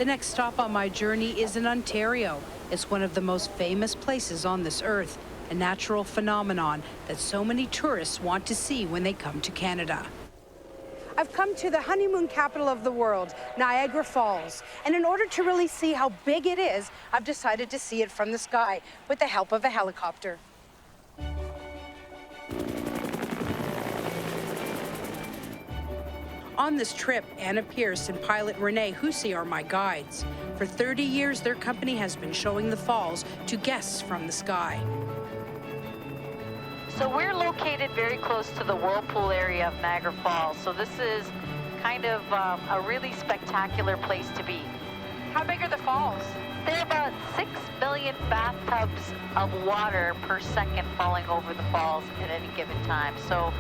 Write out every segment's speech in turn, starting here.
The next stop on my journey is in Ontario. It's one of the most famous places on this earth, a natural phenomenon that so many tourists want to see when they come to Canada. I've come to the honeymoon capital of the world, Niagara Falls. And in order to really see how big it is, I've decided to see it from the sky with the help of a helicopter. On this trip, Anna Pierce and pilot Renee Hussey are my guides. For 30 years, their company has been showing the falls to guests from the sky. So we're located very close to the whirlpool area of Niagara Falls. So this is kind of a really spectacular place to be. How big are the falls? There are about 6 million bathtubs of water per second falling over the falls at any given time. So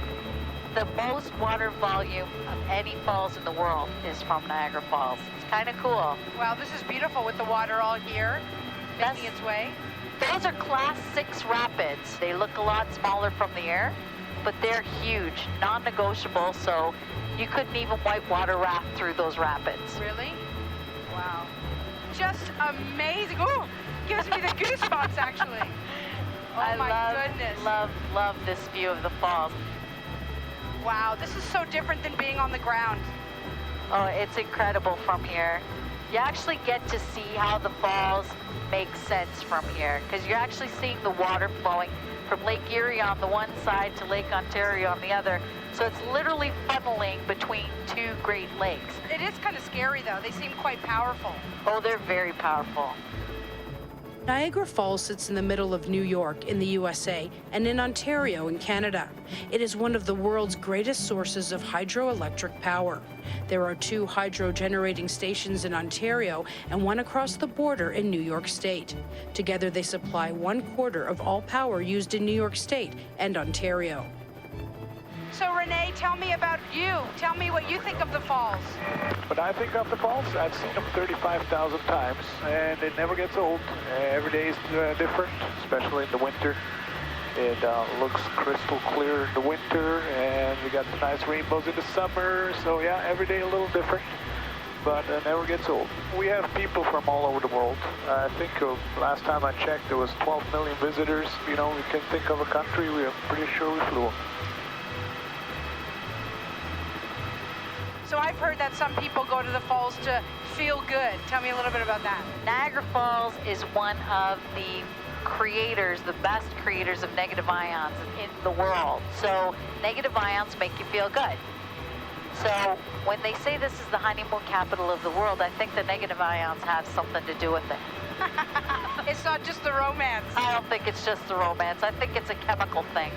the most water volume of any falls in the world is from Niagara Falls. It's kind of cool. Wow, this is beautiful with the water all here, making its way. Those are Class 6 rapids. They look a lot smaller from the air, but they're huge, non-negotiable, so you couldn't even whitewater raft through those rapids. Really? Wow. Just amazing. Ooh, gives me the goosebumps, actually. Oh, my goodness. Love this view of the falls. Wow, this is so different than being on the ground. Oh, it's incredible from here. You actually get to see how the falls make sense from here, because you're actually seeing the water flowing from Lake Erie on the one side to Lake Ontario on the other. So it's literally funneling between two Great Lakes. It is kind of scary, though. They seem quite powerful. Oh, they're very powerful. Niagara Falls sits in the middle of New York in the USA and in Ontario in Canada. It is one of the world's greatest sources of hydroelectric power. There are 2 hydro generating stations in Ontario and 1 across the border in New York State. Together they supply 1/4 of all power used in New York State and Ontario. So Renee, tell me about you. Tell me what you think of the falls. When I think of the falls, I've seen them 35,000 times, and it never gets old. Every day is different, especially in the winter. It looks crystal clear in the winter, and we got the nice rainbows in the summer. So yeah, every day a little different, but it never gets old. We have people from all over the world. I think last time I checked, there was 12 million visitors. You know, we can think of a country, we are pretty sure we flew them. So I've heard that some people go to the falls to feel good. Tell me a little bit about that. Niagara Falls is one of the creators, the best creators of negative ions in the world. So negative ions make you feel good. So when they say this is the honeymoon capital of the world, I think the negative ions have something to do with it. It's not just the romance. I don't think it's just the romance. I think it's a chemical thing.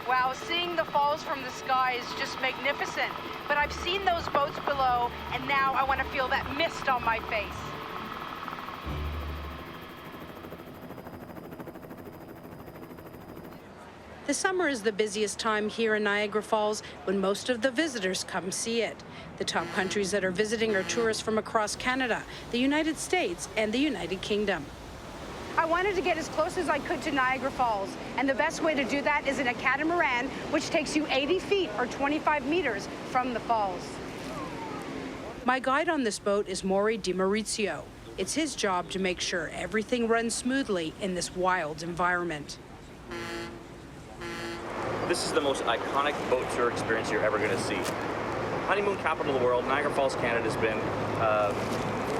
Wow, seeing the falls from the sky is just magnificent. But I've seen those boats below, and now I want to feel that mist on my face. The summer is the busiest time here in Niagara Falls when most of the visitors come see it. The top countries that are visiting are tourists from across Canada, the United States, and the United Kingdom. I wanted to get as close as I could to Niagara Falls, and the best way to do that is in a catamaran, which takes you 80 feet or 25 meters from the falls. My guide on this boat is Maury DiMaurizio. It's his job to make sure everything runs smoothly in this wild environment. This is the most iconic boat tour experience you're ever going to see. Honeymoon capital of the world, Niagara Falls, Canada has been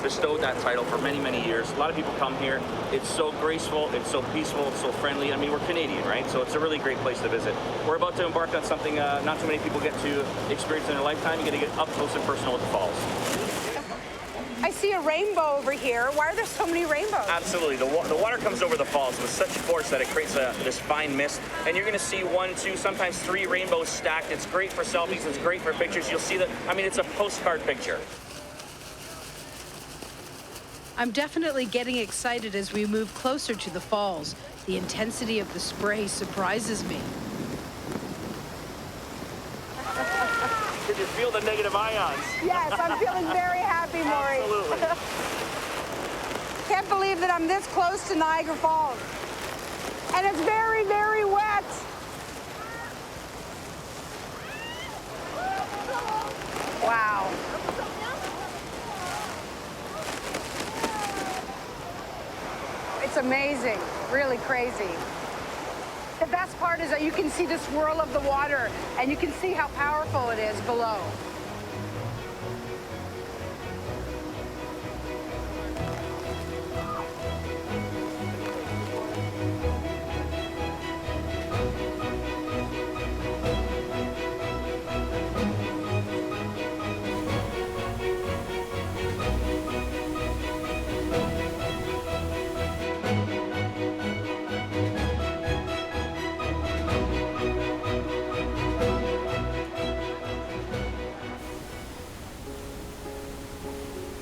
bestowed that title for many, many years. A lot of people come here. It's so graceful, it's so peaceful, it's so friendly. I mean, we're Canadian, right? So it's a really great place to visit. We're about to embark on something not too many people get to experience in their lifetime. You get to get up close and personal with the falls. I see a rainbow over here. Why are there so many rainbows? Absolutely. The water comes over the falls with such force that it creates this fine mist. And you're going to see 1, 2, sometimes 3 rainbows stacked. It's great for selfies. It's great for pictures. You'll see that. I mean, it's a postcard picture. I'm definitely getting excited as we move closer to the falls. The intensity of the spray surprises me. Did you feel the negative ions? Yes, I'm feeling very happy, Maury. Absolutely. Can't believe that I'm this close to Niagara Falls. And it's very, very wet. Wow. It's amazing, really crazy. The best part is that you can see the swirl of the water, and you can see how powerful it is below.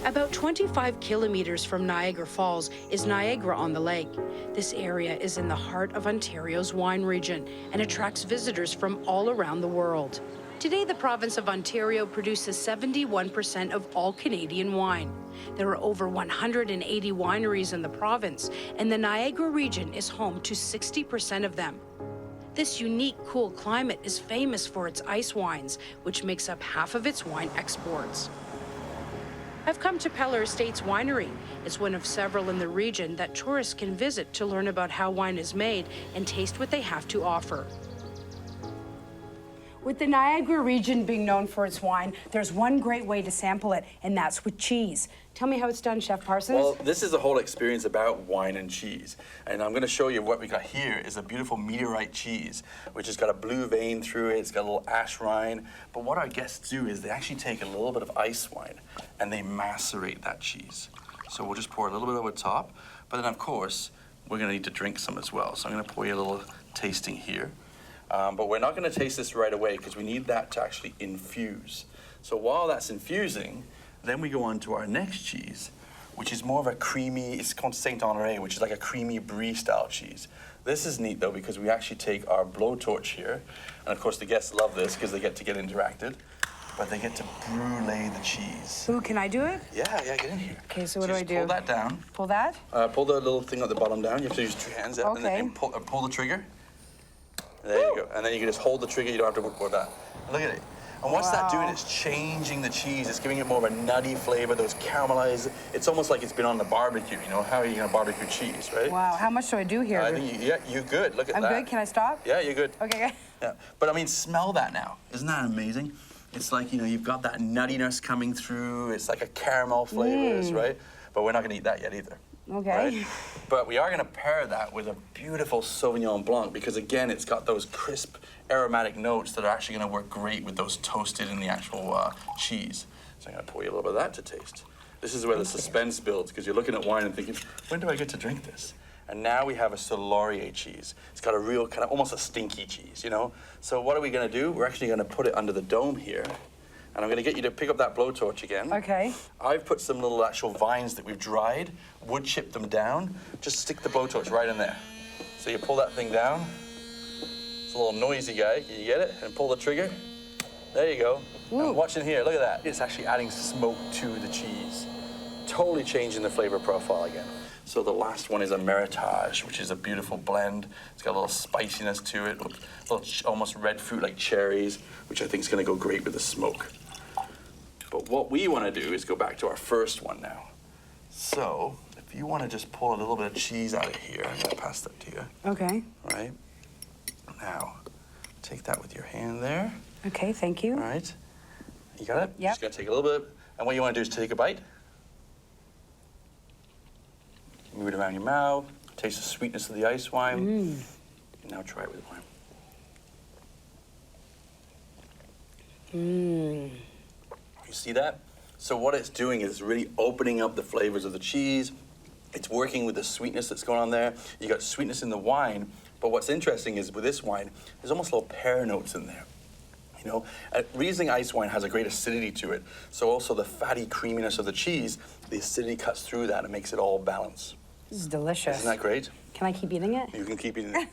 About 25 kilometers from Niagara Falls is Niagara-on-the-Lake. This area is in the heart of Ontario's wine region and attracts visitors from all around the world. Today, the province of Ontario produces 71% of all Canadian wine. There are over 180 wineries in the province, and the Niagara region is home to 60% of them. This unique, cool climate is famous for its ice wines, which makes up half of its wine exports. I've come to Peller Estates Winery. It's one of several in the region that tourists can visit to learn about how wine is made and taste what they have to offer. With the Niagara region being known for its wine, there's one great way to sample it, and that's with cheese. Tell me how it's done, Chef Parsons. Well, this is a whole experience about wine and cheese. And I'm going to show you what we got here is a beautiful meteorite cheese, which has got a blue vein through it. It's got a little ash rind. But what our guests do is they actually take a little bit of ice wine and they macerate that cheese. So we'll just pour a little bit over top. But then, of course, we're going to need to drink some as well. So I'm going to pour you a little tasting here. But we're not going to taste this right away because we need that to actually infuse. So while that's infusing, then we go on to our next cheese, which is more of a creamy, it's called Saint Honoré, which is like a creamy brie style cheese. This is neat though because we actually take our blowtorch here, and of course the guests love this because they get to get interacted, but they get to brulee the cheese. Ooh, can I do it? Yeah, get in here. Okay, so what do I do? Pull that down. Pull that? Pull the little thing at the bottom down. You have to use 2 hands. Okay. And pull the trigger. There you go. And then you can just hold the trigger. You don't have to work with that. Look at it. And what's that doing? It's changing the cheese. It's giving it more of a nutty flavor, those caramelized. It's almost like it's been on the barbecue, you know? How are you going to barbecue cheese, right? Wow, how much do I do here? I think you're good. Look at that. I'm good? Can I stop? Yeah, you're good. Okay. Yeah. But I mean, smell that now. Isn't that amazing? It's like, you know, you've got that nuttiness coming through. It's like a caramel flavors, right? But we're not going to eat that yet either. Okay. Right? But we are going to pair that with a beautiful Sauvignon Blanc because, again, it's got those crisp aromatic notes that are actually going to work great with those toasted in the actual cheese. So I'm going to pour you a little bit of that to taste. This is where the suspense builds because you're looking at wine and thinking, when do I get to drink this? And now we have a Laurier cheese. It's got a real kind of almost a stinky cheese, you know? So what are we going to do? We're actually going to put it under the dome here. And I'm going to get you to pick up that blowtorch again. Okay. I've put some little actual vines that we've dried, wood chipped them down. Just stick the blowtorch right in there. So you pull that thing down. It's a little noisy guy. Can you get it? And pull the trigger. There you go. Ooh. And watch in here. Look at that. It's actually adding smoke to the cheese. Totally changing the flavor profile again. So the last one is a Meritage, which is a beautiful blend. It's got a little spiciness to it, a little almost red fruit like cherries, which I think is going to go great with the smoke. But what we want to do is go back to our first one now. So if you want to just pull a little bit of cheese out of here, I'm going to pass that to you. Okay. All right. Now, take that with your hand there. Okay, thank you. All right. You got it? Yep. Just going to take a little bit. And what you want to do is take a bite. Move it around your mouth. Taste the sweetness of the ice wine. Now try it with wine. You see that? So what it's doing is really opening up the flavors of the cheese. It's working with the sweetness that's going on there. You got sweetness in the wine, but what's interesting is with this wine, there's almost little pear notes in there. You know, Riesling ice wine has a great acidity to it. So also the fatty creaminess of the cheese, the acidity cuts through that and makes it all balance. This is delicious. Isn't that great? Can I keep eating it? You can keep eating it.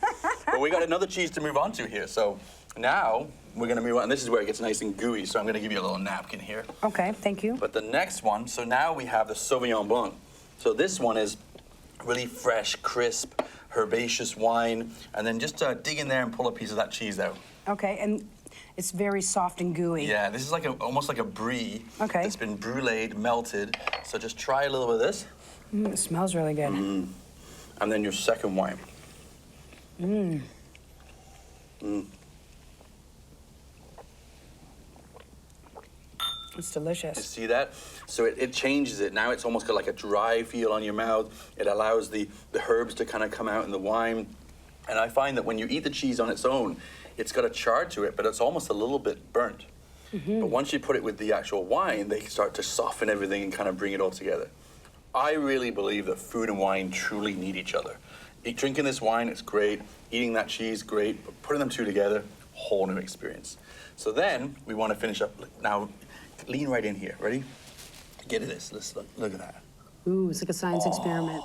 But we got another cheese to move on to here. So now we're going to move on. And this is where it gets nice and gooey. So I'm going to give you a little napkin here. Okay, thank you. But the next one, so now we have the Sauvignon Blanc. So this one is really fresh, crisp, herbaceous wine. And then just dig in there and pull a piece of that cheese out. Okay, and it's very soft and gooey. Yeah, this is like almost like a brie. Okay. It's been bruleed, melted. So just try a little bit of this. It smells really good. and then your second wine. It's delicious. You see that? So it changes it. Now it's almost got like a dry feel on your mouth. It allows the herbs to kind of come out in the wine. And I find that when you eat the cheese on its own, it's got a char to it, but it's almost a little bit burnt. But once you put it with the actual wine, they start to soften everything and kind of bring it all together. I really believe that food and wine truly need each other. Drinking this wine, it's great. Eating that cheese, great. But putting them two together, whole new experience. So then we want to finish up. Now, lean right in here. Ready? Get at this. Let's look at that. Ooh, it's like a science experiment.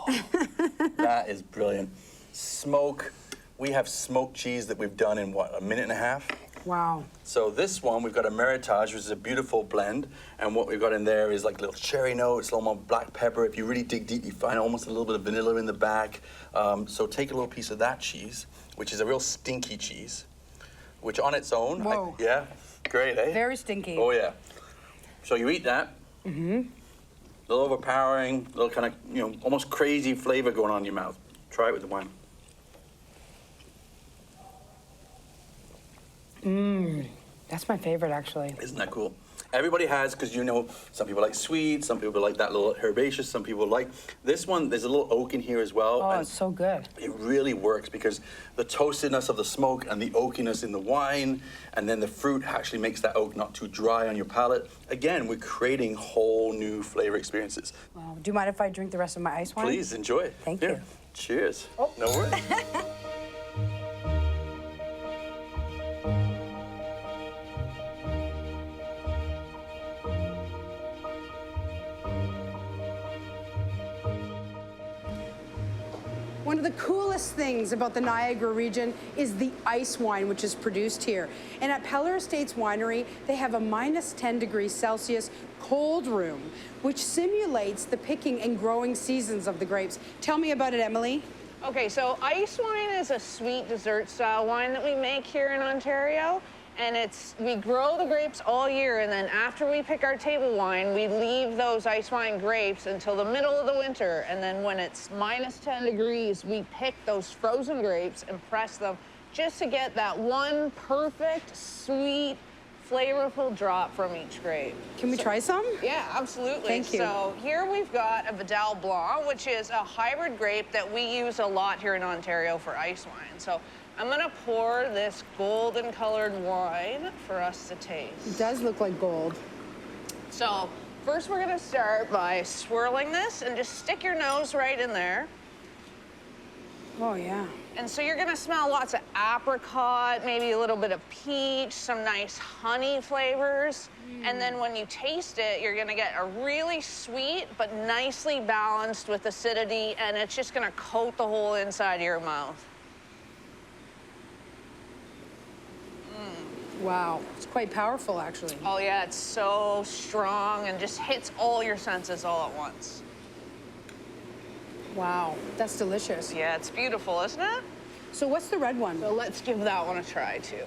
That is brilliant. Smoke. We have smoked cheese that we've done in, what, a minute and a half? Wow. So this one, we've got a Meritage, which is a beautiful blend. And what we've got in there is like little cherry notes, a little more black pepper. If you really dig deep, you find almost a little bit of vanilla in the back. So take a little piece of that cheese, which is a real stinky cheese, which on its own, Whoa. yeah, great, eh? Very stinky. Oh, yeah. So you eat that. A little overpowering, a little kind of, you know, almost crazy flavor going on in your mouth. Try it with the wine. That's my favorite, actually. Isn't that cool? Everybody has, because you know, some people like sweet, some people like that little herbaceous, some people like this one. There's a little oak in here as well. Oh, and it's so good. it really works because the toastedness of the smoke and the oakiness in the wine, and then the fruit actually makes that oak not too dry on your palate. Again, we're creating whole new flavor experiences. Wow. Do you mind if I drink the rest of my ice wine? Please enjoy it. Thank Here. you. Cheers. Oh. No worries. One of the coolest things about the Niagara region is the ice wine, which is produced here. And at Peller Estates Winery, they have a minus 10 degrees Celsius cold room, which simulates the picking and growing seasons of the grapes. Tell me about it, Emily. Okay, so ice wine is a sweet dessert style wine that we make here in Ontario. And we grow the grapes all year, and then after we pick our table wine, we leave those ice wine grapes until the middle of the winter. And then when it's minus 10 degrees, we pick those frozen grapes and press them just to get that one perfect, sweet, flavorful drop from each grape. Can we try some? Yeah, absolutely. Thank you. So here we've got a Vidal Blanc, which is a hybrid grape that we use a lot here in Ontario for ice wine. So I'm gonna pour this golden colored wine for us to taste. It does look like gold. So first we're gonna start by swirling this and just stick your nose right in there. Oh, yeah. And so you're gonna smell lots of apricot, maybe a little bit of peach, some nice honey flavors. And then when you taste it, you're gonna get a really sweet, but nicely balanced with acidity, and it's just gonna coat the whole inside of your mouth. Wow. It's quite powerful, actually. Oh yeah, it's so strong and just hits all your senses all at once. Wow. That's delicious. Yeah, it's beautiful, isn't it? So what's the red one? So let's give that one a try too.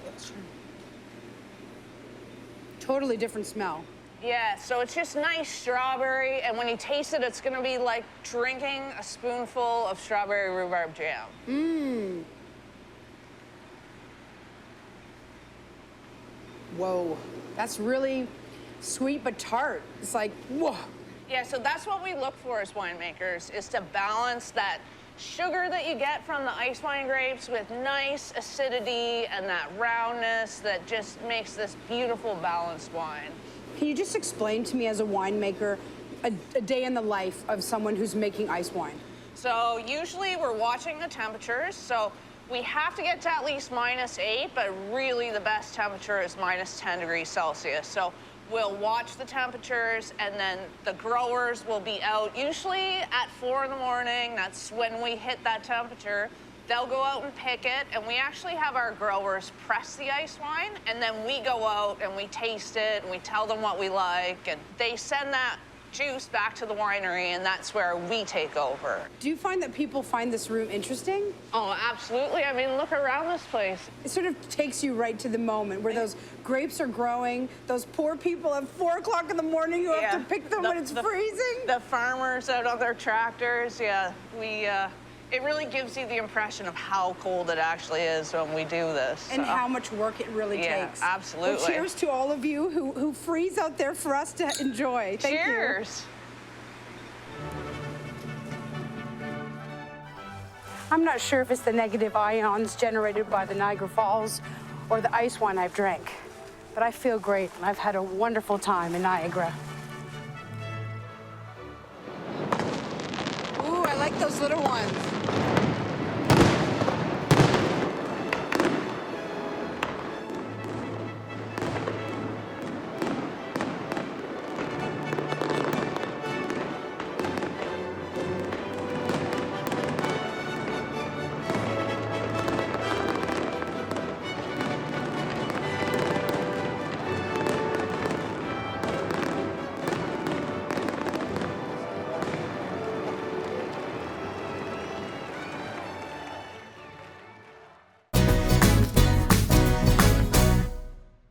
Totally different smell. Yeah, so it's just nice strawberry, and when you taste it, it's gonna be like drinking a spoonful of strawberry rhubarb jam. Mmm. Whoa. That's really sweet but tart. It's like, whoa. Yeah, so that's what we look for as winemakers, is to balance that sugar that you get from the ice wine grapes with nice acidity and that roundness that just makes this beautiful balanced wine. Can you just explain to me as a winemaker a day in the life of someone who's making ice wine? So usually we're watching the temperatures, so we have to get to at least -8, but really the best temperature is minus 10 degrees Celsius. So we'll watch the temperatures, and then the growers will be out usually at 4 in the morning. That's when we hit that temperature. They'll go out and pick it, and we actually have our growers press the ice wine, and then we go out and we taste it, and we tell them what we like, and they send that juice back to the winery, and that's where we take over. Do you find that people find this room interesting? Oh, absolutely. I mean, look around this place. It sort of takes you right to the moment where those grapes are growing, those poor people at 4 o'clock in the morning who have to pick them when it's freezing. The farmers out on their tractors, yeah. We it really gives you the impression of how cold it actually is when we do this. And how much work it really takes. Yeah, absolutely. Well, cheers to all of you who freeze out there for us to enjoy. Thank you. Cheers. I'm not sure if it's the negative ions generated by the Niagara Falls or the ice wine I've drank, but I feel great and I've had a wonderful time in Niagara. Ooh, I like those little ones.